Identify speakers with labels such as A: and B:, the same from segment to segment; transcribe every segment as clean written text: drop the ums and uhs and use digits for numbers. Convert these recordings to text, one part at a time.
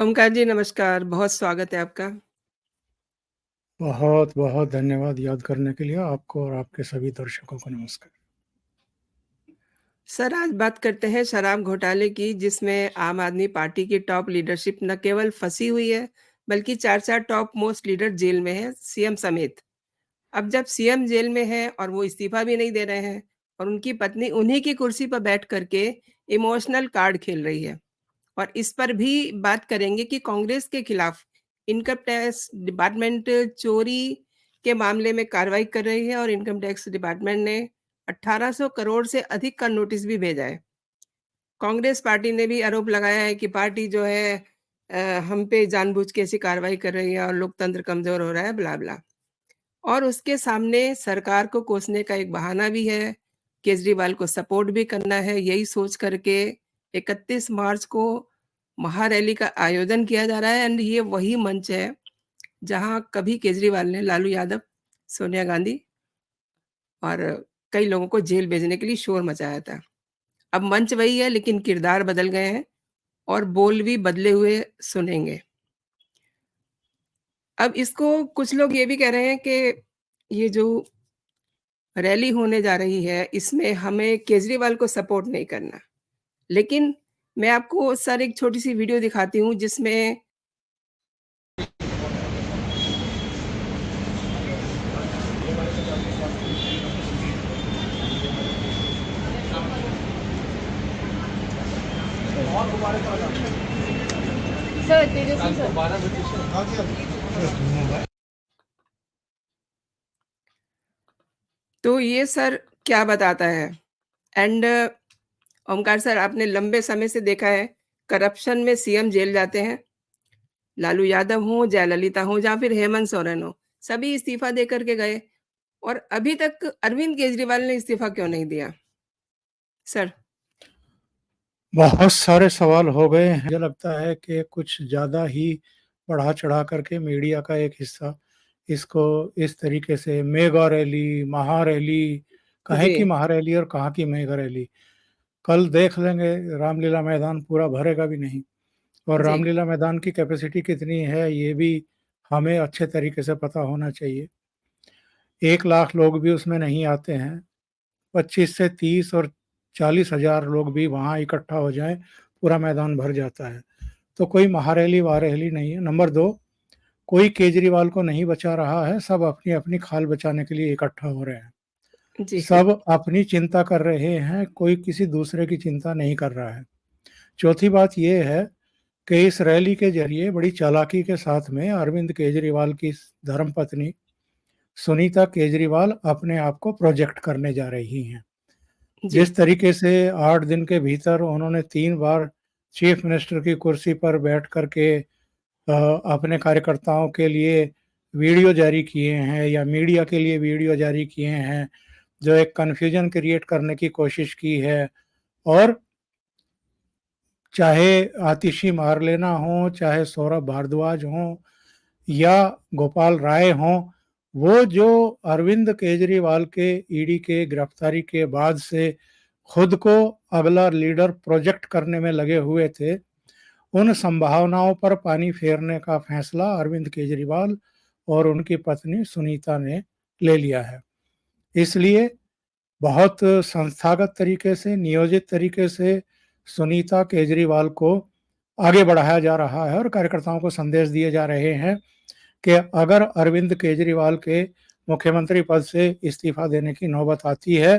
A: ओमकार जी नमस्कार, बहुत स्वागत है आपका।
B: बहुत-बहुत धन्यवाद याद करने के लिए आपको और आपके सभी दर्शकों को नमस्कार।
A: सर आज बात करते हैं शराब घोटाले की जिसमें आम आदमी पार्टी की टॉप लीडरशिप न केवल फँसी हुई है, बल्कि 4-4 टॉप मोस्ट लीडर जेल में हैं, सीएम समेत। अब जब सीएम जेल में हैं और वो इस्तीफ़ा भी नहीं दे रहे हैं और उनकी पत्नी उन्हीं की कुर्सी पर बैठ कर के इमोशनल कार्ड खेल रही है। और इस पर भी बात करेंगे कि कांग्रेस के खिलाफ इनकम टैक्स डिपार्टमेंट चोरी के मामले में कार्रवाई कर रही है और इनकम टैक्स डिपार्टमेंट ने 1800 करोड़ से अधिक का नोटिस भी भेजा है। कांग्रेस पार्टी ने भी आरोप लगाया है कि पार्टी जो है हम पे जानबूझ के ऐसी कार्रवाई कर रही है और लोकतंत्र कमज़ोर हो रहा है, ब्ला-ब्ला। और उसके सामने सरकार को कोसने का एक बहाना भी है, केजरीवाल को सपोर्ट भी करना है, यही सोच करके 31 मार्च को महारैली का आयोजन किया जा रहा है एंड ये वही मंच है, जहाँ कभी केजरीवाल ने लालू यादव, सोनिया गांधी और कई लोगों को जेल भेजने के लिए शोर मचाया था। अब मंच वही है लेकिन किरदार बदल गए हैं और बोल भी बदले हुए सुनेंगे। अब इसको कुछ लोग ये भी कह रहे हैं कि ये जो रैली होने जा रही है, इसमें हमें केजरीवाल को सपोर्ट नहीं करना। लेकिन मैं आपको सर एक छोटी-सी वीडियो दिखाती हूँ जिसमें
C: सर तेजस्वी सर
A: तो ये सर क्या बताता है? एंड ओमकार सर आपने लंबे समय से देखा है, करप्शन में सीएम जेल जाते हैं। लालू यादव हों, जयललिता हों या फिर हेमंत सोरेन हों, सभी इस्तीफ़ा दे कर के गए और अभी तक अरविंद केजरीवाल ने इस्तीफ़ा क्यों नहीं दिया? सर।
B: बहुत सारे सवाल हो गए हैं। मुझे लगता है कि कुछ ज़्यादा ही बढ़ा-चढ़ा करके मीडिया का एक हिस्सा इसको इस तरीके से मेगा रैली, महारैली, काहे
A: जी,
B: की महारैली और कहाँ की मेगा रैली। कल देख लेंगे रामलीला मैदान पूरा भरेगा भी नहीं और
A: जी,
B: रामलीला मैदान की कैपेसिटी कितनी है ये भी हमें अच्छे तरीके से पता होना चाहिए। 1 लाख लोग भी उसमें नहीं आते हैं। 25 से 30 और 40,000 लोग भी वहाँ इकट्ठा हो जाएँ, पूरा मैदान भर जाता है। तो कोई महारैली-वारैली नहीं है। नंबर 2 कोई केजरीवाल को नहीं बचा रहा है, सब अपनी-अपनी खाल बचाने के लिए इकट्ठा हो रहे हैं।
A: जी,
B: सब अपनी चिंता कर रहे हैं, कोई किसी दूसरे की चिंता नहीं कर रहा है। चौथी बात ये है कि इस रैली के ज़रिए बड़ी चालाकी के साथ में अरविंद केजरीवाल की धर्मपत्नी सुनीता केजरीवाल अपने आप को प्रोजेक्ट करने जा रही हैं।
A: जी,
B: जिस तरीके से 8 दिन के भीतर उन्होंने 3 बार चीफ मिनिस्टर की कुर्सी पर बैठ कर के अपने कार्यकर्ताओं के लिए वीडियो जारी किए हैं या मीडिया के लिए वीडियो जारी किए हैं, जो एक कन्फ्यूजन क्रिएट करने की कोशिश की है और चाहे आतिशी मारलेना हो, चाहे सौरभ भारद्वाज हों या गोपाल राय हों, वो जो अरविंद केजरीवाल के ईडी के गिरफ्तारी के बाद से खुद को अगला लीडर प्रोजेक्ट करने में लगे हुए थे, उन संभावनाओं पर पानी फेरने का फैसला अरविंद केजरीवाल और उनकी पत्नी सुनीता ने ले लिया है। इसलिए बहुत संस्थागत तरीके से, नियोजित तरीके से सुनीता केजरीवाल को आगे बढ़ाया जा रहा है और कार्यकर्ताओं को संदेश दिए जा रहे हैं कि अगर अरविंद केजरीवाल के मुख्यमंत्री पद से इस्तीफा देने की नौबत आती है,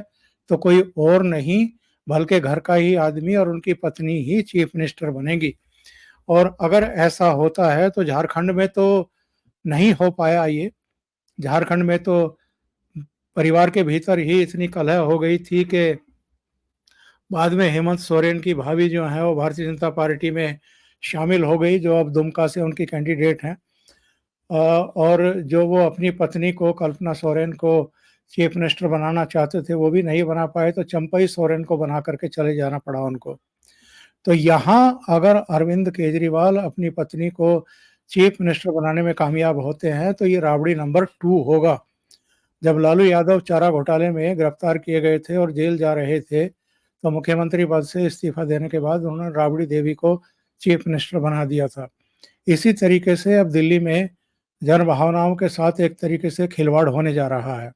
B: तो कोई और नहीं बल्कि घर का ही आदमी और उनकी पत्नी ही चीफ मिनिस्टर बनेगी। और अगर ऐसा होता है तो झारखंड में तो नहीं हो पाया ये। झारखंड में तो परिवार के भीतर ही इतनी कलह हो गई थी कि बाद में हेमंत सोरेन की भाभी जो है वो भारतीय जनता पार्टी में शामिल हो गई, जो अब दुमका से उनकी कैंडिडेट हैं। और जो वो अपनी पत्नी को कल्पना सोरेन को चीफ मिनिस्टर बनाना चाहते थे वो भी नहीं बना पाए, तो चंपई सोरेन को बना करके चले जाना पड़ा उनको। तो यहाँ अगर अरविंद केजरीवाल अपनी पत्नी को चीफ मिनिस्टर बनाने में कामयाब होते हैं तो ये राबड़ी नंबर 2 होगा। जब लालू यादव चारा घोटाले में गिरफ्तार किए गए थे और जेल जा रहे थे, तो मुख्यमंत्री पद से इस्तीफा देने के बाद उन्होंने राबड़ी देवी को चीफ मिनिस्टर बना दिया था। इसी तरीके से अब दिल्ली में जनभावनाओं के साथ एक तरीके से खिलवाड़ होने जा रहा है।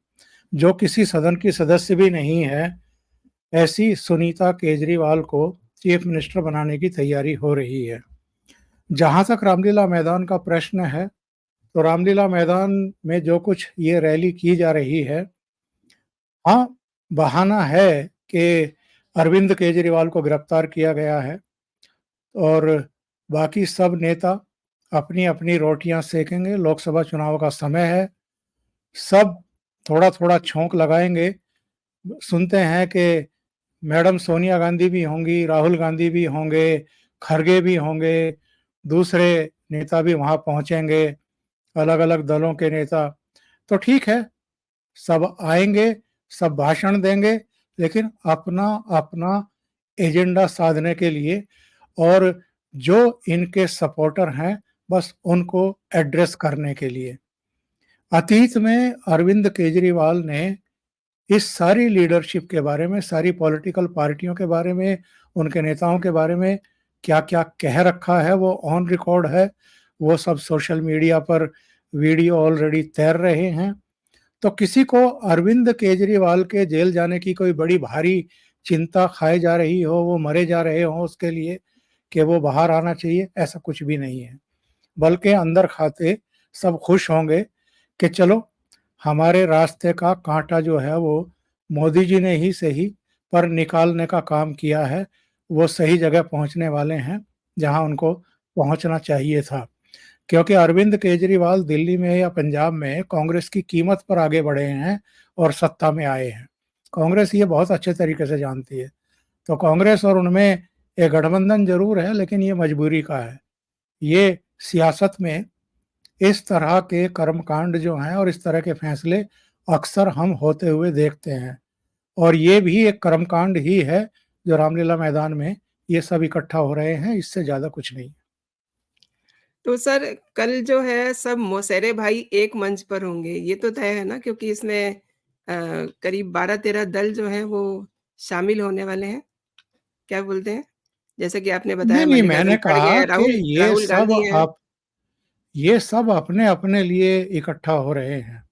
B: जो किसी सदन की सदस्य भी नहीं है, ऐसी सुनीता केजरीवाल को चीफ मिनिस्टर बनाने की तैयारी हो रही है। जहां तक रामलीला मैदान का प्रश्न है, तो रामलीला मैदान में जो कुछ ये रैली की जा रही है, हाँ, बहाना है कि अरविंद केजरीवाल को गिरफ्तार किया गया है और बाकी सब नेता अपनी-अपनी रोटियां सेकेंगे। लोकसभा चुनाव का समय है, सब थोड़ा-थोड़ा छोंक लगाएंगे। सुनते हैं कि मैडम सोनिया गांधी भी होंगी, राहुल गांधी भी होंगे, खरगे भी होंगे, दूसरे नेता भी वहां पहुंचेंगे, अलग-अलग दलों के नेता। तो ठीक है, सब आएंगे, सब भाषण देंगे, लेकिन अपना-अपना एजेंडा साधने के लिए, और जो इनके सपोर्टर हैं, बस उनको एड्रेस करने के लिए। अतीत में अरविंद केजरीवाल ने इस सारी लीडरशिप के बारे में, सारी पॉलिटिकल पार्टियों के बारे में, उनके नेताओं के बारे में क्या-क्या कह रखा है, वो ऑन रिकॉर्ड है। वो सब सोशल मीडिया पर वीडियो ऑलरेडी तैर रहे हैं। तो किसी को अरविंद केजरीवाल के जेल जाने की कोई बड़ी भारी चिंता खाए जा रही हो, वो मरे जा रहे हों उसके लिए कि वो बाहर आना चाहिए, ऐसा कुछ भी नहीं है। बल्कि अंदर खाते सब खुश होंगे कि चलो, हमारे रास्ते का कांटा जो है वो मोदी जी ने ही सही पर निकालने का काम किया है। वो सही जगह पहुंचने वाले हैं जहां उनको पहुंचना चाहिए था। क्योंकि अरविंद केजरीवाल दिल्ली में या पंजाब में कांग्रेस की कीमत पर आगे बढ़े हैं और सत्ता में आए हैं। कांग्रेस ये बहुत अच्छे तरीके से जानती है। तो कांग्रेस और उनमें एक गठबंधन जरूर है, लेकिन ये मजबूरी का है। ये सियासत में इस तरह के कर्मकांड जो हैं और इस तरह के फैसले अक्सर हम होते हुए देखते हैं, और ये भी एक कर्मकांड ही है जो रामलीला मैदान में ये सब इकट्ठा हो रहे हैं, इससे ज्यादा कुछ नहीं।
A: तो सर, कल जो है सब मौसेरे भाई एक मंच पर होंगे, ये तो तय है ना? क्योंकि इसमें करीब 12-13 दल जो हैं वो शामिल होने वाले हैं। क्या बोलते हैं? जैसे कि आपने
B: नहीं
A: बताया
B: नहीं,
A: मल्लिकार्जुन
B: मैंने
A: खड़गे
B: कहा
A: हैं,
B: कि
A: राहुल राहुल गांधी हैं।
B: ये सब अपने अपने लिए इकट्ठा हो रहे हैं।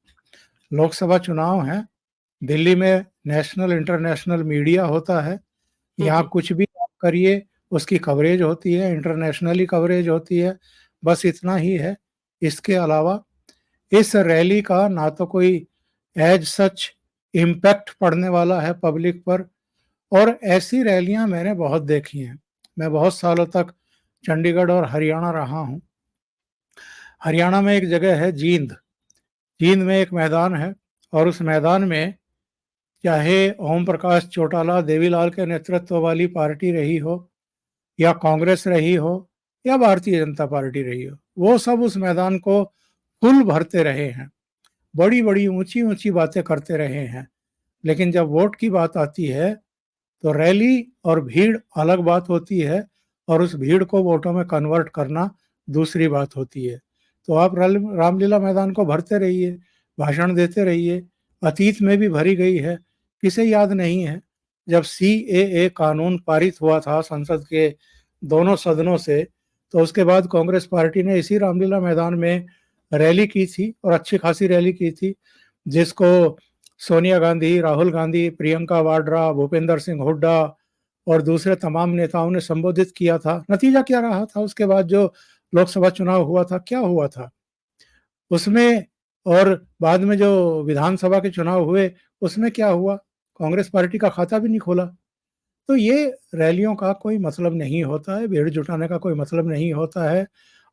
B: लोकसभा चुनाव है, दिल्ली में नेशनल इंटरनेशनल मीडिया होता है।
A: हुँ,
B: यहाँ
A: हुँ।
B: कुछ भी आप करिए, उसकी कवरेज होती है, इंटरनेशनली कवरेज होती है, बस इतना ही है। इसके अलावा इस रैली का ना तो कोई एज सच इम्पैक्ट पड़ने वाला है पब्लिक पर, और ऐसी रैलियां मैंने बहुत देखी हैं। मैं बहुत सालों तक चंडीगढ़ और हरियाणा रहा हूँ। हरियाणा में एक जगह है जींद। जींद में एक मैदान है, और उस मैदान में चाहे ओम प्रकाश चौटाला, देवीलाल के नेतृत्व वाली पार्टी रही हो, या कांग्रेस रही हो, या भारतीय जनता पार्टी रही हो, वो सब उस मैदान को फुल भरते रहे हैं, बड़ी बड़ी ऊंची ऊंची बातें करते रहे हैं। लेकिन जब वोट की बात आती है, तो रैली और भीड़ अलग बात होती है, और उस भीड़ को वोटों में कन्वर्ट करना दूसरी बात होती है। तो आप रामलीला मैदान को भरते रहिए, भाषण देते रहिए। अतीत में भी भरी गई है, किसे याद नहीं है जब CAA कानून पारित हुआ था संसद के दोनों सदनों से, तो उसके बाद कांग्रेस पार्टी ने इसी रामलीला मैदान में रैली की थी, और अच्छी खासी रैली की थी, जिसको सोनिया गांधी, राहुल गांधी, प्रियंका वाड्रा, भूपेंद्र सिंह हुड्डा और दूसरे तमाम नेताओं ने संबोधित किया था। नतीजा क्या रहा था उसके बाद जो लोकसभा चुनाव हुआ था, क्या हुआ था उसमें, और बाद में जो विधानसभा के चुनाव हुए उसमें क्या हुआ? कांग्रेस पार्टी का खाता भी नहीं खोला। तो ये रैलियों का कोई मतलब नहीं होता है, भीड़ जुटाने का कोई मतलब नहीं होता है।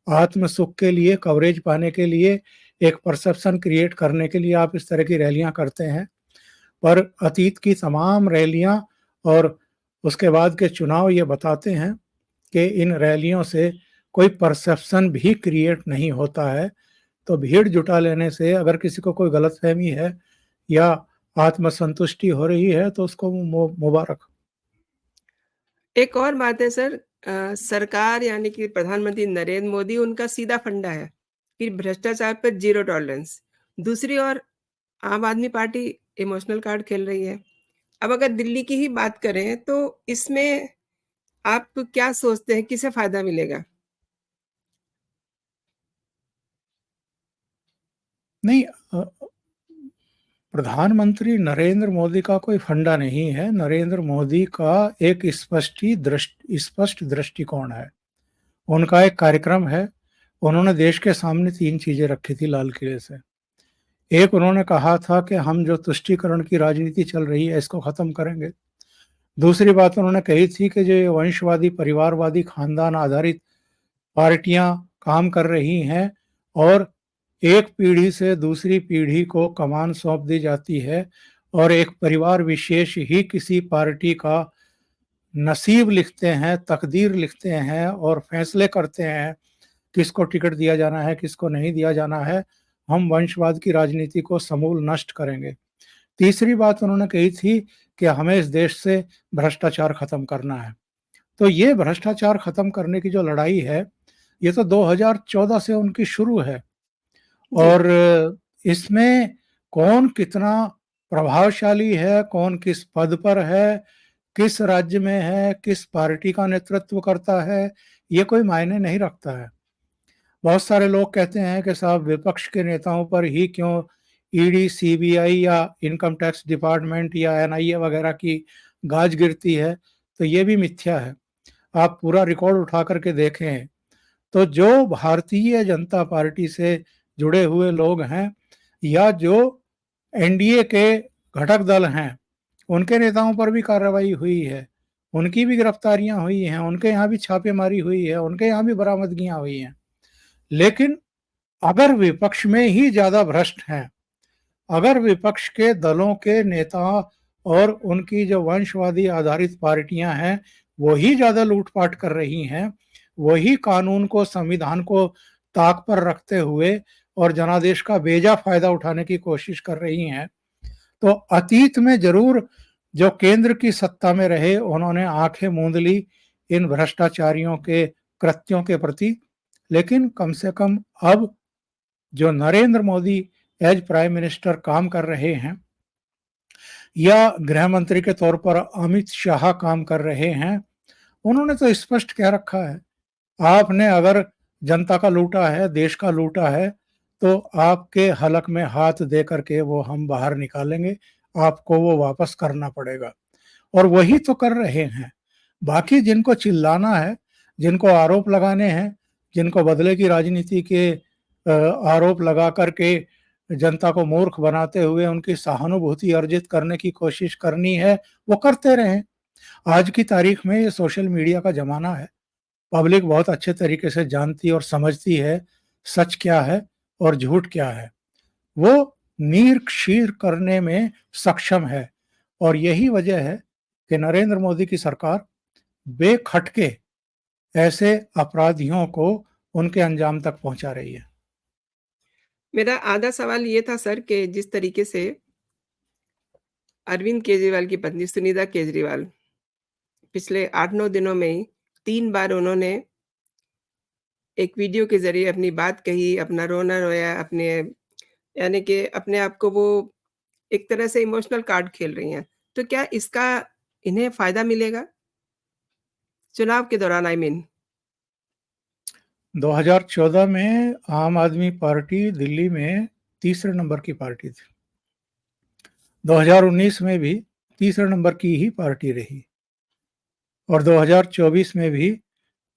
B: आत्म सुख के लिए, कवरेज पाने के लिए, एक परसेप्शन क्रिएट करने के लिए आप इस तरह की रैलियां करते हैं। पर अतीत की तमाम रैलियां और उसके बाद के चुनाव ये बताते हैं कि इन रैलियों से कोई परसेप्शन भी क्रिएट नहीं होता है। तो भीड़ जुटा लेने से अगर किसी को कोई गलतफहमी है या आत्मसंतुष्टि हो रही है, तो उसको मुबारक।
A: एक और बात है सर, सरकार यानी कि प्रधानमंत्री नरेंद्र मोदी उनका सीधा फंडा है कि भ्रष्टाचार पर ज़ीरो टॉलरेंस। दूसरी ओर आम आदमी पार्टी इमोशनल कार्ड खेल रही है। अब अगर दिल्ली की ही बात करें तो इसमें आप क्या सोचते हैं किसे फ़ायदा मिलेगा?
B: नहीं, प्रधानमंत्री नरेंद्र मोदी का कोई फंडा नहीं है। नरेंद्र मोदी का एक स्पष्ट दृष्टिकोण है। उनका एक कार्यक्रम है। उन्होंने देश के सामने 3 चीजें रखी थी लाल किले से। एक, उन्होंने कहा था कि हम जो तुष्टीकरण की राजनीति चल रही है इसको खत्म करेंगे। दूसरी बात उन्होंने कही थी कि जो ये वंशवादी, परिवारवादी, खानदान आधारित पार्टियां काम कर रही हैं और एक पीढ़ी से दूसरी पीढ़ी को कमान सौंप दी जाती है और एक परिवार विशेष ही किसी पार्टी का नसीब लिखते हैं, तकदीर लिखते हैं और फैसले करते हैं किसको टिकट दिया जाना है, किसको नहीं दिया जाना है। हम वंशवाद की राजनीति को समूल नष्ट करेंगे। तीसरी बात उन्होंने कही थी कि हमें इस देश से भ्रष्टाचार खत्म करना है। तो ये भ्रष्टाचार खत्म करने की जो लड़ाई है, ये तो 2014 से उनकी शुरू है और इसमें कौन कितना प्रभावशाली है, कौन किस पद पर है, किस राज्य में है, किस पार्टी का नेतृत्व करता है, ये कोई मायने नहीं रखता है। बहुत सारे लोग कहते हैं कि साहब विपक्ष के नेताओं पर ही क्यों ईडी, सीबीआई या इनकम टैक्स डिपार्टमेंट या एनआईए वगैरह की गाज गिरती है, तो ये भी मिथ्या है। आप पूरा रिकॉर्ड उठा करके देखें तो जो भारतीय जनता पार्टी से जुड़े हुए लोग हैं या जो एनडीए के घटक दल हैं, उनके नेताओं पर भी कार्रवाई हुई है, उनकी भी गिरफ्तारियां हुई हैं, उनके यहाँ भी छापेमारी हुई है, उनके यहाँ भी बरामदगियां हुई हैं। लेकिन अगर विपक्ष में ही ज्यादा भ्रष्ट हैं, अगर विपक्ष के दलों के नेता और उनकी जो वंशवादी आधारित पार्टियां हैं वही ज्यादा लूटपाट कर रही हैं, वही कानून को, संविधान को ताक पर रखते हुए और जनादेश का बेजा फायदा उठाने की कोशिश कर रही हैं, तो अतीत में जरूर जो केंद्र की सत्ता में रहे उन्होंने आंखें मूंद ली इन भ्रष्टाचारियों के कृत्यों के प्रति। लेकिन कम से कम अब जो Narendra Modi as prime minister काम कर रहे हैं या गृह मंत्री के तौर पर अमित शाह काम कर रहे हैं, उन्होंने तो स्पष्ट कह रखा है, आपने अगर जनता का लूटा है, देश का लूटा है, तो आपके हलक में हाथ दे करके वो हम बाहर निकालेंगे, आपको वो वापस करना पड़ेगा। और वही तो कर रहे हैं। बाकी जिनको चिल्लाना है, जिनको आरोप लगाने हैं, जिनको बदले की राजनीति के आरोप लगा करके जनता को मूर्ख बनाते हुए उनकी सहानुभूति अर्जित करने की कोशिश करनी है, वो करते रहें। आज की तारीख में ये सोशल मीडिया का जमाना है। पब्लिक बहुत अच्छे तरीके से जानती और समझती है सच क्या है और झूठ क्या है। वो नीर क्षीर करने में सक्षम है और यही वजह है कि नरेंद्र मोदी की सरकार बेखटके ऐसे अपराधियों को उनके अंजाम तक पहुंचा रही है।
A: मेरा आधा सवाल ये था सर कि जिस तरीके से अरविंद केजरीवाल की पत्नी सुनीता केजरीवाल पिछले 8-9 दिनों में ही 3 बार उन्होंने एक वीडियो के ज़रिए अपनी बात कही, अपना रोना-रोया, अपने यानी कि अपने आप को वो एक तरह से इमोशनल कार्ड खेल रही हैं। तो क्या इसका इन्हें फ़ायदा मिलेगा? चुनाव के दौरान आई मीन।
B: 2014 में आम आदमी पार्टी दिल्ली में तीसरे नंबर की पार्टी थी। 2019 में भी तीसरे नंबर की ही पार्टी रही और 2024 में भी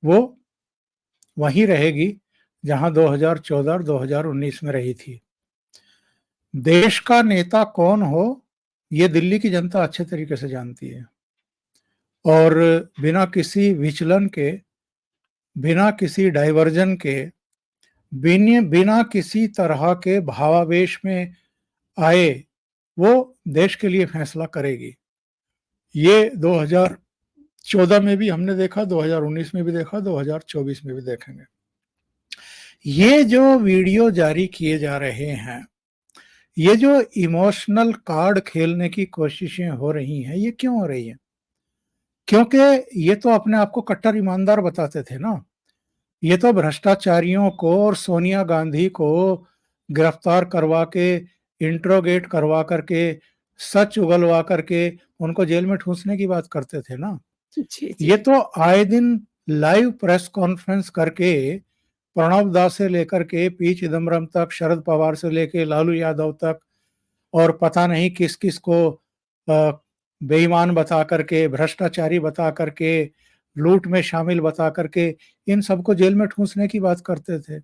B: वो वहीं रहेगी जहां 2014 और 2019 में रही थी। देश का नेता कौन हो ये दिल्ली की जनता अच्छे तरीके से जानती है और बिना किसी विचलन के, बिना किसी डाइवर्जन के, बिना किसी तरह के भावावेश में आए वो देश के लिए फैसला करेगी। ये 2014 में भी हमने देखा, 2019 में भी देखा, 2024 में भी देखेंगे। ये जो वीडियो जारी किए जा रहे हैं, ये जो इमोशनल कार्ड खेलने की कोशिशें हो रही हैं, ये क्यों हो रही हैं? क्योंकि ये तो अपने आप को कट्टर ईमानदार बताते थे ना। ये तो भ्रष्टाचारियों को और सोनिया गांधी को गिरफ्तार करवा के, इंट्रोगेट करवा करके, सच उगलवा करके उनको जेल में ठूंसने की बात करते थे ना।
A: जी,
B: ये
A: जी।
B: तो आए दिन लाइव प्रेस कॉन्फ्रेंस करके प्रणब दा से लेकर के पी चिदम्बरम तक, शरद पवार से लेके लालू यादव तक, और पता नहीं किस किस को बेईमान बता करके, भ्रष्टाचारी बता करके, लूट में शामिल बता करके इन सबको जेल में ठूंसने की बात करते थे।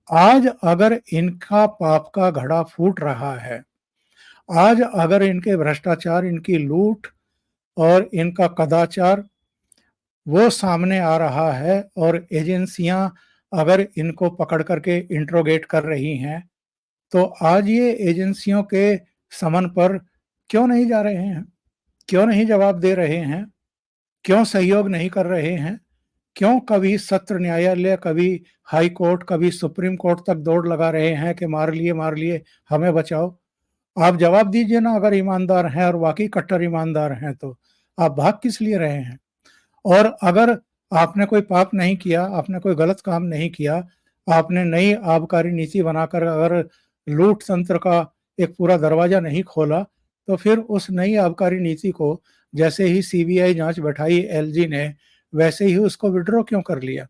B: आज अगर इनका पाप का घड़ा फूट रहा है, आज अगर इनके भ्रष्टाचार, इनकी लूट और इनका कदाचार वो सामने आ रहा है और एजेंसियां अगर इनको पकड़ करके इंट्रोगेट कर रही हैं, तो आज ये एजेंसियों के समन पर क्यों नहीं जा रहे हैं? क्यों नहीं जवाब दे रहे हैं? क्यों सहयोग नहीं कर रहे हैं? क्यों कभी सत्र न्यायालय, कभी हाई कोर्ट, कभी सुप्रीम कोर्ट तक दौड़ लगा रहे हैं कि मार लिए, हमें बचाओ? आप जवाब दीजिए ना, अगर ईमानदार हैं और वाकई कट्टर ईमानदार हैं तो आप भाग किस लिए रहे हैं? और अगर आपने कोई पाप नहीं किया, आपने कोई गलत काम नहीं किया, आपने नई आबकारी नीति बनाकर अगर लूट तंत्र का एक पूरा दरवाजा नहीं खोला, तो फिर उस नई आबकारी नीति को जैसे ही सीबीआई जांच बैठाई एलजी ने, वैसे ही उसको विड्रॉ क्यों कर लिया?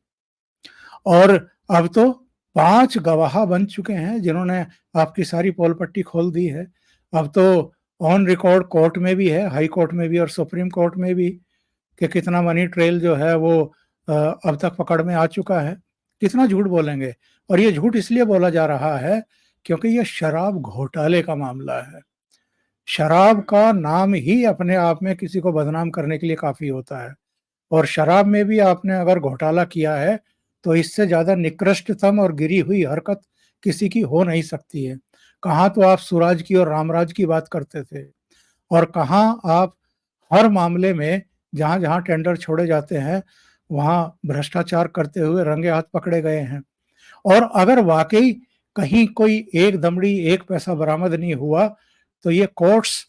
B: और अब तो 5 गवाह बन चुके हैं जिन्होंने आपकी सारी पोल पट्टी खोल दी है। अब तो ऑन रिकॉर्ड कोर्ट में भी है, हाई कोर्ट में भी और सुप्रीम कोर्ट में भी, कि कितना मनी ट्रेल जो है वो अब तक पकड़ में आ चुका है। कितना झूठ बोलेंगे? और ये झूठ इसलिए बोला जा रहा है क्योंकि ये शराब घोटाले का मामला है। शराब का नाम ही अपने आप में किसी को बदनाम करने के लिए काफी होता है, और शराब में भी आपने अगर घोटाला किया है तो इससे ज्यादा निकृष्टतम और गिरी हुई हरकत किसी की हो नहीं सकती है। कहाँ तो आप सुराज की और रामराज की बात करते थे, और कहाँ आप हर मामले में जहां जहां टेंडर छोड़े जाते हैं वहां भ्रष्टाचार करते हुए रंगे हाथ पकड़े गए हैं। और अगर वाकई कहीं कोई एक दमड़ी, एक पैसा बरामद नहीं हुआ, तो ये कोर्ट्स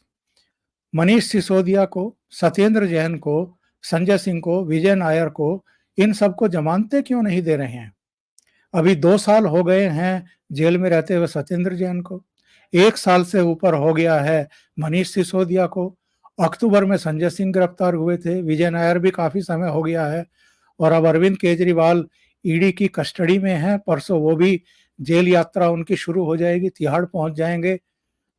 B: मनीष सिसोदिया को, सत्येंद्र जैन को, संजय सिंह को, विजय नायर को, इन सबको जमानतें क्यों नहीं दे रहे हैं? अभी 2 साल हो गए हैं जेल में रहते हुए सत्येंद्र जैन को, 1 साल से ऊपर हो गया है मनीष सिसोदिया को। अक्टूबर में संजय सिंह गिरफ्तार हुए थे, विजय नायर भी काफी समय हो गया है, और अब अरविंद केजरीवाल ईडी की कस्टडी में हैं। परसों वो भी जेल यात्रा उनकी शुरू हो जाएगी, तिहाड़ पहुंच जाएंगे।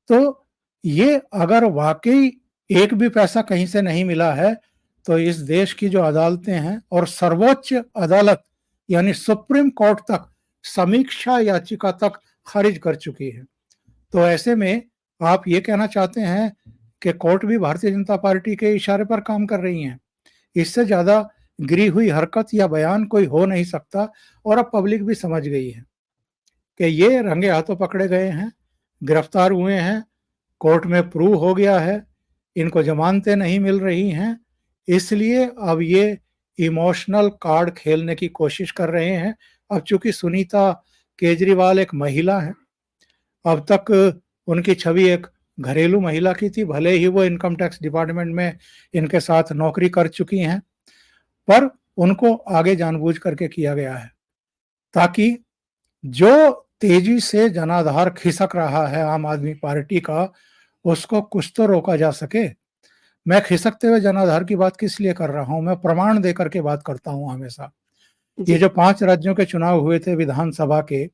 B: तो ये अगर वाकई एक भी पैसा कहीं से नहीं मिला है, तो इस देश की जो अदालतें हैं और सर्वोच्च अदालत यानी सुप्रीम कोर्ट तक समीक्षा याचिका तक खारिज कर चुकी है। तो ऐसे में आप ये कहना चाहते हैं कि कोर्ट भी भारतीय जनता पार्टी के इशारे पर काम कर रही हैं? इससे ज्यादा गिरी हुई हरकत या बयान कोई हो नहीं सकता। और अब पब्लिक भी समझ गई है कि ये रंगे हाथों पकड़े गए हैं, गिरफ्तार हुए हैं, कोर्ट में प्रूव हो गया है, इनको जमानतें नहीं मिल रही हैं, इसलिए अब ये इमोशनल कार्ड खेलने की कोशिश कर रहे हैं। अब चूंकि सुनीता केजरीवाल एक महिला है, अब तक उनकी छवि एक घरेलू महिला की थी, भले ही वो इनकम टैक्स डिपार्टमेंट में इनके साथ नौकरी कर चुकी हैं, पर उनको आगे जानबूझ करके किया गया है ताकि जो तेजी से जनाधार खिसक रहा है आम आदमी पार्टी का, उसको कुछ तो रोका जा सके। मैं खिसकते हुए जनाधार की बात किस लिए कर रहा हूं? मैं प्रमाण देकर के बात करता हूं हमेशा। ये
A: जी।
B: जो 5 राज्यों के चुनाव हुए थे विधानसभा के,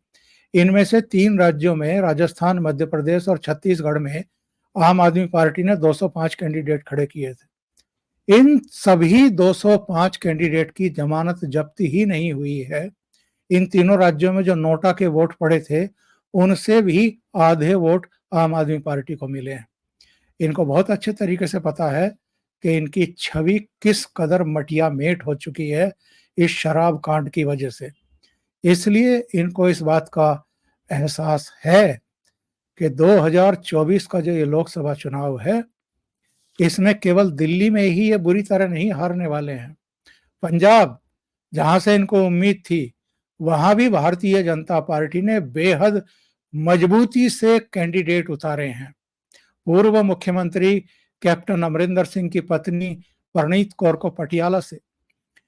B: इनमें से 3 राज्यों में, राजस्थान, मध्य प्रदेश और छत्तीसगढ़ में, आम आदमी पार्टी ने 205 कैंडिडेट खड़े किए थे। इन सभी 205 कैंडिडेट की जमानत जब्ती ही नहीं हुई है। इन तीनों राज्यों में जो नोटा के वोट पड़े थे, उनसे भी आधे वोट आम आदमी पार्टी को मिले हैं। इनको बहुत अच्छे तरीके से पता है कि इनकी छवि किस कदर मटिया मेट हो चुकी है इस शराब कांड की वजह से। इसलिए इनको इस बात का एहसास है कि 2024 का जो ये लोकसभा चुनाव है, इसमें केवल दिल्ली में ही ये बुरी तरह नहीं हारने वाले हैं। पंजाब, जहां से इनको उम्मीद थी, वहां भी भारतीय जनता पार्टी ने बेहद मजबूती से कैंडिडेट उतारे हैं। पूर्व मुख्यमंत्री कैप्टन अमरिंदर सिंह की पत्नी परनीत कौर को पटियाला से,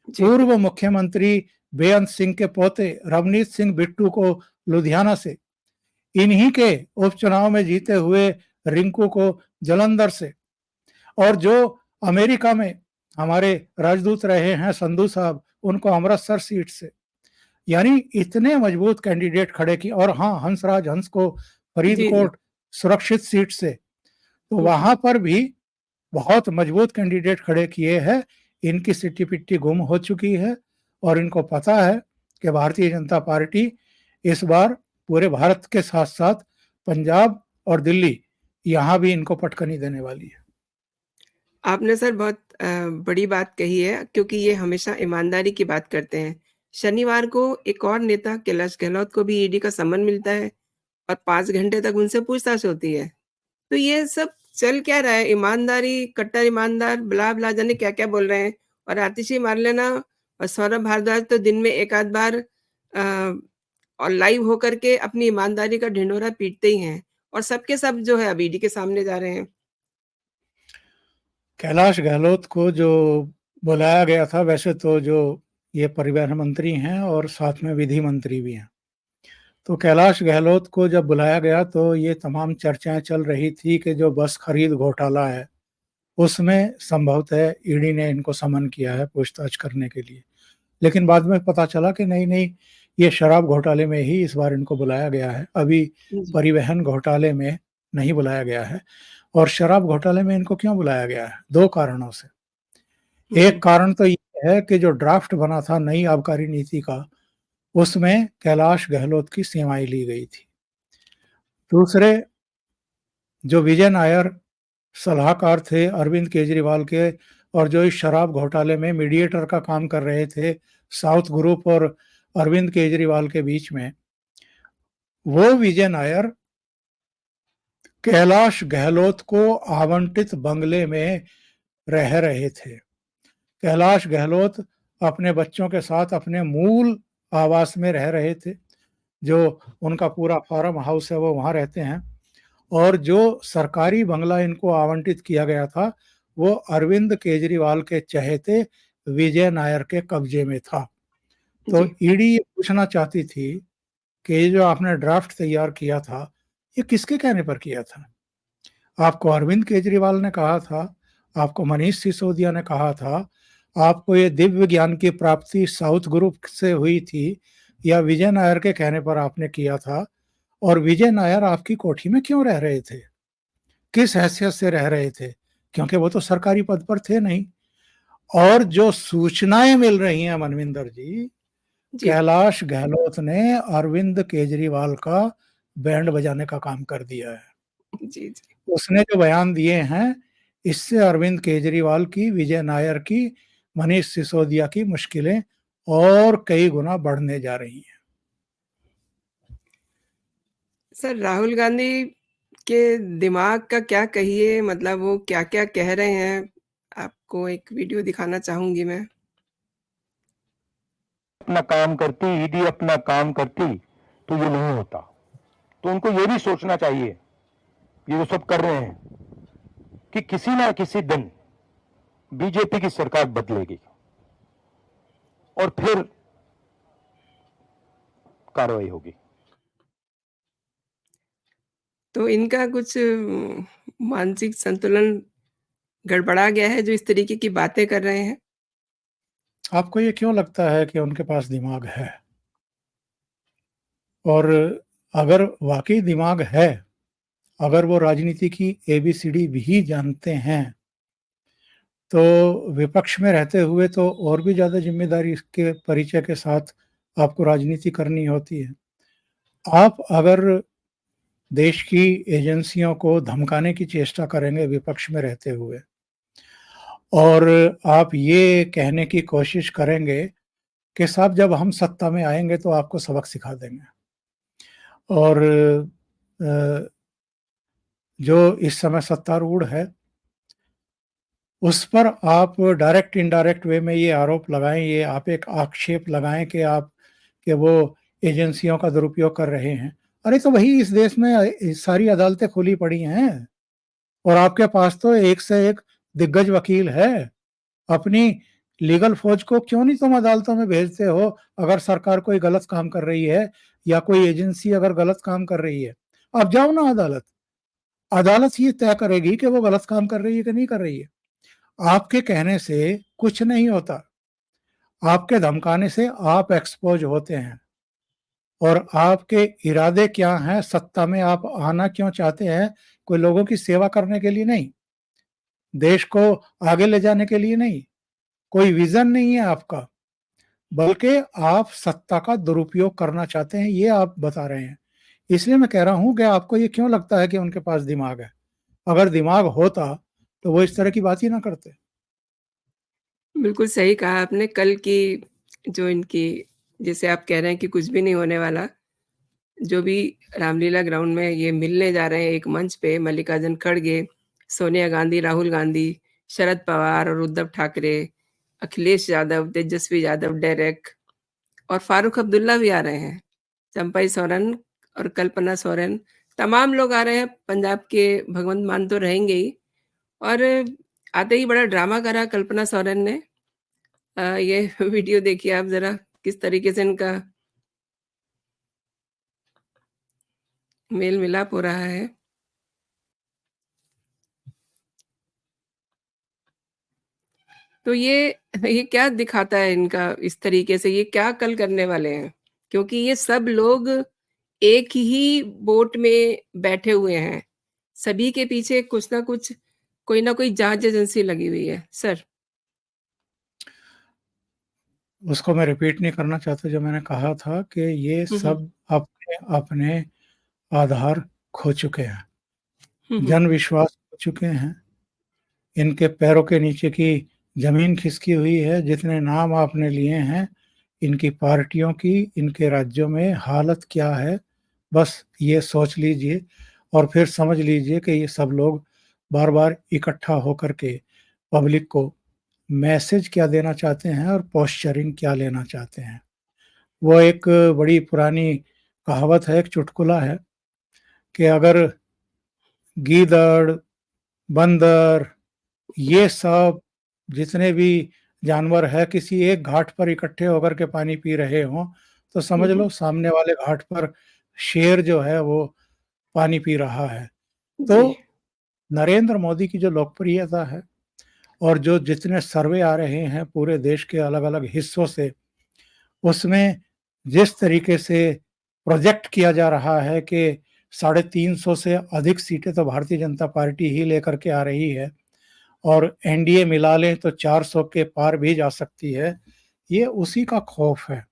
B: पूर्व मुख्यमंत्री बेअंत सिंह के पोते रवनीत सिंह बिट्टू को लुधियाना से, इन्हीं के उपचुनाव में जीते हुए रिंकू को जलंधर से, और जो अमेरिका में हमारे राजदूत रहे हैं संधू साहब, उनको अमृतसर सीट से। यानी इतने मजबूत कैंडिडेट खड़े किए। और हाँ, हंसराज हंस को
A: जी, जी।
B: फरीदकोट सुरक्षित सीट से, तो
A: हुँ,
B: वहां पर भी बहुत मजबूत कैंडिडेट खड़े किए हैं। इनकी सिट्टी पिट्टी गुम हो चुकी है और इनको पता है कि भारतीय जनता पार्टी इस बार पूरे भारत के साथ साथ पंजाब और दिल्ली यहाँ भी इनको पटकनी देने वाली है।
A: आपने सर बहुत बड़ी बात कही है क्योंकि ये हमेशा ईमानदारी की बात करते हैं। शनिवार को एक और नेता कैलाश गहलोत को भी ईडी का सम्मन मिलता है और 5 घंटे तक उनसे पूछताछ होती है। तो ये सब चल क्या रहा है? ईमानदारी, कट्टर ईमानदार, ब्ला-ब्ला जाने क्या-क्या बोल रहे हैं और आतिशी मार्लेना और सौरभ भारद्वाज तो दिन में 1 आध बार और लाइव होकर के अपनी ईमानदारी का ढिंढोरा पीटते ही हैं और सबके सब जो है अब ईडी के सामने जा रहे हैं।
B: कैलाश गहलोत को जो बुलाया गया था, वैसे तो जो ये परिवहन मंत्री हैं और साथ में विधि मंत्री भी हैं, तो कैलाश गहलोत को जब बुलाया गया तो ये तमाम चर्चाएं चल रही थी कि जो बस खरीद घोटाला है उसमें संभवतः ईडी ने इनको समन किया है पूछताछ करने के लिए। लेकिन बाद में पता चला कि नहीं नहीं, ये शराब घोटाले में ही इस बार इनको बुलाया गया है, अभी
A: जी।
B: परिवहन घोटाले में नहीं बुलाया गया है। और शराब घोटाले में इनको क्यों बुलाया गया है? दो कारणों से।
A: हुँ,
B: एक
A: हुँ।
B: कारण तो ये है कि जो ड्राफ्ट बना था नई आबकारी नीति का, उसमें कैलाश गहलोत की सेवाएं ली गई थी। दूसरे, जो विजय नायर सलाहकार थे अरविंद केजरीवाल के और जो इस शराब घोटाले में मीडिएटर का काम कर रहे थे साउथ ग्रुप और अरविंद केजरीवाल के बीच में, वो विजय नायर कैलाश गहलोत को आवंटित बंगले में रह रहे थे। कैलाश गहलोत अपने बच्चों के साथ अपने मूल आवास में रह रहे थे, जो उनका पूरा फार्म हाउस है वो वहां रहते हैं। और जो सरकारी बंगला इनको आवंटित किया गया था वो अरविंद केजरीवाल के चहेते विजय नायर के कब्जे में था। तो
A: जी।
B: ईडी ये पूछना चाहती थी कि ये जो आपने ड्राफ्ट तैयार किया था ये किसके कहने पर किया था? आपको अरविंद केजरीवाल ने कहा था, आपको मनीष सिसोदिया ने कहा था, आपको ये दिव्य ज्ञान की प्राप्ति साउथ ग्रुप से हुई थी, या विजय नायर के कहने पर आपने किया था? और विजय नायर आपकी कोठी में क्यों रह रहे थे? किस हैसियत से रह रहे थे? क्योंकि वो तो सरकारी पद पर थे नहीं। और जो सूचनाएं मिल रही हैं मनविंदर जी,
A: जी।
B: कैलाश गहलोत ने अरविंद केजरीवाल का बैंड बजाने का काम कर दिया है।
A: जी, जी।
B: उसने जो बयान दिए हैं, इससे अरविंद केजरीवाल की, विजय नायर की, मनीष सिसोदिया की मुश्किलें और कई गुना बढ़ने जा रही हैं।
A: सर राहुल गांधी के दिमाग का क्या कहिए मतलब वो क्या-क्या कह रहे हैं? आपको एक वीडियो दिखाना चाहूँगी मैं।
D: अपना काम करती, ईडी अपना काम करती तो ये नहीं होता। तो उनको ये भी सोचना चाहिए, ये जो सब कर रहे हैं, कि किसी ना किसी दिन बीजेपी की सरकार बदलेगी और फिर कार्रवाई होगी।
A: तो इनका कुछ मानसिक संतुलन गड़बड़ा गया है जो इस तरीके की बातें कर रहे हैं?
B: आपको ये क्यों लगता है कि उनके पास दिमाग है? और अगर वाकई दिमाग है, अगर वो राजनीति की एबीसीडी भी जानते हैं, तो विपक्ष में रहते हुए तो और भी ज़्यादा ज़िम्मेदारी के परिचय के साथ आपको राजनीति करनी होती है। आप अगर देश की एजेंसियों को धमकाने की चेष्टा करेंगे विपक्ष में रहते हुए, और आप ये कहने की कोशिश करेंगे कि साहब जब हम सत्ता में आएँगे तो आपको सबक सिखा देंगे। और जो इस समय सत्तारूढ़ है, उस पर आप डायरेक्ट इनडायरेक्ट वे में ये आरोप लगाएँ, ये आप एक आक्षेप लगाएँ कि वो एजेंसियों का दुरुपयोग कर रहे हैं। अरे तो वही इस देश में सारी अदालतें खुली पड़ी हैं और आपके पास तो एक से एक दिग्गज वकील है। अपनी लीगल फ़ौज को क्यों नहीं तुम अदालतों में भेजते हो अगर सरकार कोई गलत काम कर रही है या कोई एजेंसी अगर गलत काम कर रही है? आप जाओ ना अदालत। अदालत ये तय करेगी कि वो गलत काम कर रही है कि नहीं कर रही है। आपके कहने से कुछ नहीं होता। आपके धमकाने से आप एक्सपोज होते हैं और आपके इरादे क्या हैं, सत्ता में आप आना क्यों चाहते हैं, कोई लोगों की सेवा करने के लिए नहीं, देश को आगे ले जाने के लिए नहीं, कोई विजन नहीं है आपका, बल्कि आप सत्ता का दुरुपयोग करना चाहते हैं, ये आप बता रहे हैं। इसलिए मैं कह रहा हूं कि आपको ये क्यों लगता है कि उनके पास दिमाग है? अगर दिमाग होता तो वो इस तरह की बात ही ना करते।
A: बिल्कुल सही कहा आपने। कल की जो इनकी, जैसे आप कह रहे हैं कि कुछ भी नहीं होने वाला, जो भी रामलीला ग्राउंड में ये मिलने जा रहे हैं एक मंच पे, मल्लिकार्जुन खड़गे, सोनिया गांधी, राहुल गांधी, शरद पवार और उद्धव ठाकरे, अखिलेश यादव, तेजस्वी यादव, डेरेक और फारूक अब्दुल्ला भी आ रहे हैं। चंपई सोरेन और कल्पना सोरेन, तमाम लोग आ रहे हैं। पंजाब के भगवंत मान तो रहेंगे ही, और आते ही बड़ा ड्रामा करा कल्पना सोरेन ने। ये वीडियो देखिए आप ज़रा, किस तरीके से इनका मेल-मिलाप हो रहा है। तो ये क्या दिखाता है इनका इस तरीके से, ये क्या कल करने वाले हैं? क्योंकि ये सब लोग एक ही बोट में बैठे हुए हैं। सभी के पीछे कुछ ना कुछ, कोई ना कोई जाँच एजेंसी लगी हुई है। सर।
B: उसको मैं रिपीट नहीं करना चाहता जो मैंने कहा था कि ये
A: हुँ, हुँ।
B: सब अपने अपने आधार खो चुके हैं,
A: हुँ, हुँ।
B: जन विश्वास खो चुके हैं, इनके पैरों के नीचे की जमीन खिसकी हुई है। जितने नाम आपने लिए हैं, इनकी पार्टियों की, इनके राज्यों में हालत क्या है, बस ये सोच लीजिए और फिर समझ लीजिए कि ये सब लोग बार बार इकट्ठा होकर के पब्लिक को मैसेज क्या देना चाहते हैं और पोस्चरिंग क्या लेना चाहते हैं। वो एक बड़ी पुरानी कहावत है, एक चुटकुला है कि अगर गीदड़, बंदर, ये सब जितने भी जानवर है किसी एक घाट पर इकट्ठे होकर के पानी पी रहे हों, तो
A: हुँ,
B: समझ
A: हुँ।
B: लो सामने वाले घाट पर शेर जो है वो पानी पी रहा है।
A: जी।
B: तो नरेंद्र मोदी की जो लोकप्रियता है और जो जितने सर्वे आ रहे हैं पूरे देश के अलग-अलग हिस्सों से, उसमें जिस तरीके से प्रोजेक्ट किया जा रहा है कि 350 से अधिक सीटें तो भारतीय जनता पार्टी ही लेकर के आ रही है और एनडीए मिला लें तो 400 के पार भी जा सकती है, ये उसी का खौफ है।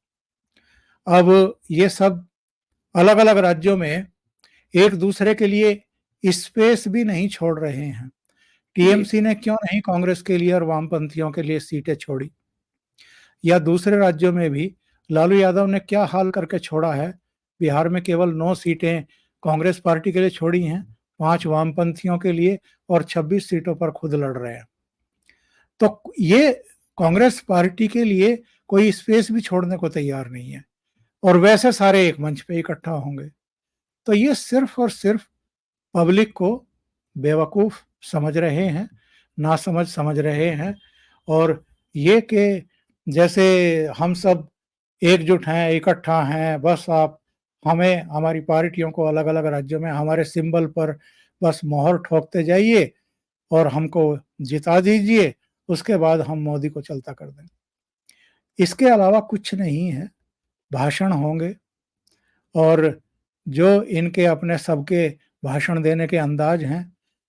B: अब ये सब अलग-अलग राज्यों में एक दूसरे के लिए स्पेस भी नहीं छोड़ रहे हैं।
A: जी।
B: टीएमसी ने क्यों नहीं कांग्रेस के लिए और वामपंथियों के लिए सीटें छोड़ी? या दूसरे राज्यों में भी लालू यादव ने क्या हाल करके छोड़ा है? बिहार में केवल 9 सीटें कांग्रेस पार्टी के लिए छोड़ी हैं, 5 वामपंथियों के लिए और 26 सीटों पर खुद लड़ रहे हैं। तो ये कांग्रेस पार्टी के लिए कोई स्पेस भी छोड़ने को तैयार नहीं है और वैसे सारे एक मंच पे इकट्ठा होंगे। तो ये सिर्फ और सिर्फ पब्लिक को बेवकूफ समझ रहे हैं, नासमझ समझ रहे हैं और ये कि जैसे हम सब एकजुट हैं, इकट्ठा हैं, बस आप हमें हमारी पार्टियों को अलग-अलग राज्यों में हमारे सिंबल पर बस मोहर ठोकते जाइए और हमको जिता दीजिए, उसके बाद हम मोदी को चलता कर देंगे। इसके अलावा कुछ नहीं है। भाषण होंगे और जो इनके अपने सबके भाषण देने के अंदाज हैं,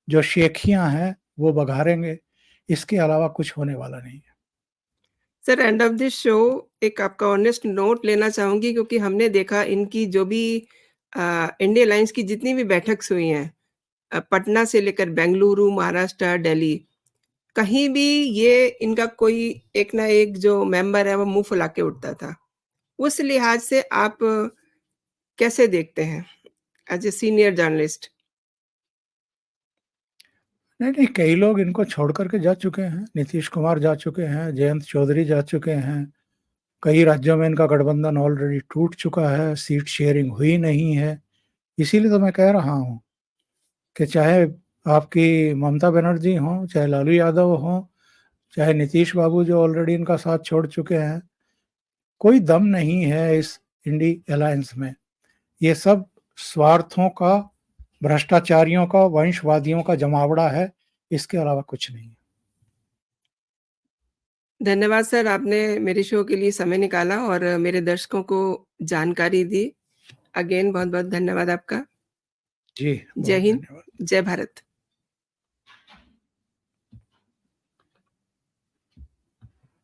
B: जो शेखियाँ हैं, वो बघारेंगे। इसके अलावा कुछ होने वाला नहीं है।
A: Sir, end of this show एक आपका ऑनेस्ट नोट लेना चाहूँगी, क्योंकि हमने देखा इनकी जो भी इंडिया अलायंस की जितनी भी बैठक्स हुई हैं, पटना से लेकर बेंगलुरु, महाराष्ट्र, दिल्ली, कहीं भी ये इनका कोई एक ना एक जो मेंबर है वो मुँह फुला के उठता था। उस लिहाज से आप कैसे देखते हैं एज़ अ सीनियर जर्नलिस्ट?
B: नहीं, नहीं, कई लोग इनको छोड़ कर के जा चुके हैं। नीतीश कुमार जा चुके हैं, जयंत चौधरी जा चुके हैं। कई राज्यों में इनका गठबंधन ऑलरेडी टूट चुका है, सीट शेयरिंग हुई नहीं है। इसीलिए तो मैं कह रहा हूँ कि चाहे आपकी ममता बनर्जी हों, चाहे लालू यादव हों, चाहे नीतीश बाबू जो ऑलरेडी इनका साथ छोड़ चुके हैं, कोई दम नहीं है इस इंडी अलायंस में। ये सब स्वार्थों का, भ्रष्टाचारियों का, वंशवादियों का जमावड़ा है, इसके अलावा कुछ नहीं है।
A: धन्यवाद सर, आपने मेरे शो के लिए समय निकाला और मेरे दर्शकों को जानकारी दी। अगेन बहुत-बहुत धन्यवाद आपका।
B: जी,
A: जय
B: बहुत
A: हिंद,
B: धन्यवाद।
A: जय भारत।